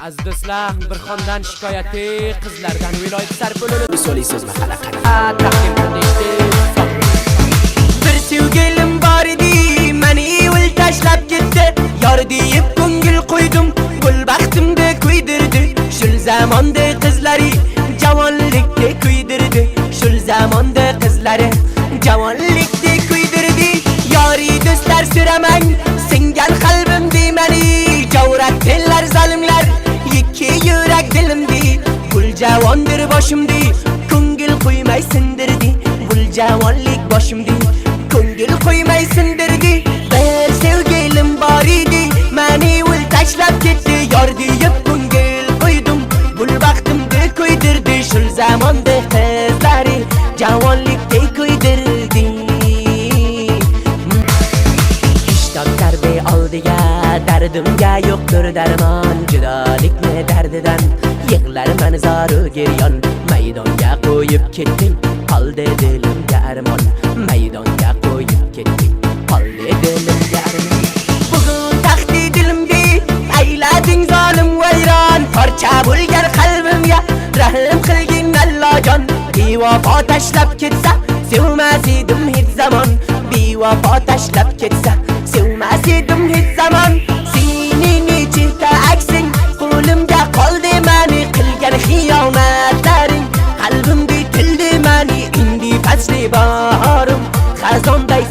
Az do'stlar, bir xondan shikoyati, qizlardan viloyat sarpulini Misoliy so'zma xalaqqa. taqdim qilishdi. Bir sevgilim bor edi, meni yo'l tashlab ketdi. Yor deyib ko'ngil qo'ydim, gul baxtimda kuydirdi. Shul zamonda qizlari javonlikda kuydirdi. Shul zamonda qizlari javonlikda kuydirdi. Yori do'stlar so'ramang, singan qalbim demani. Javrat dillar zalimlar, ikki yurak dilimdi. Gul javondir boshimdi, ko'ngil qo'ymay sindirdi. Gul javonlik boshimdi, ko'ngil qo'ymay sindirdi. Bir sevgilim bor edi, meni yo'l tashlab ketdi. Yor deyib ko'ngil qo'ydim, gul baxtimda kuydirdi. Shul zamonda qizlari javonlikda kuydirdi. Ishtoq dardi oldiga, dardimga yo'qdir darmon. Judolikni dardidan yig'larman zoru giryon. Maydonga qo'yib ketding, qoldi dilimga armon. Maydonga qo'yib ketding, qoldi dilimga armon. Bugun taxti dilimga aylading zolim vayron. Parcha bo'lgan qalbimga rahm qilgin Allohjon. Bevafo tashlab ketsa, sevmas edim hech zamon. Bevafo tashlab ketsa, sevmas edim hech zamon. Sening nechta aksing qo'limga qoldi, meni qilgan xiyonatlaring qalbimda tildi meni. Endi fasli bahorim xazonday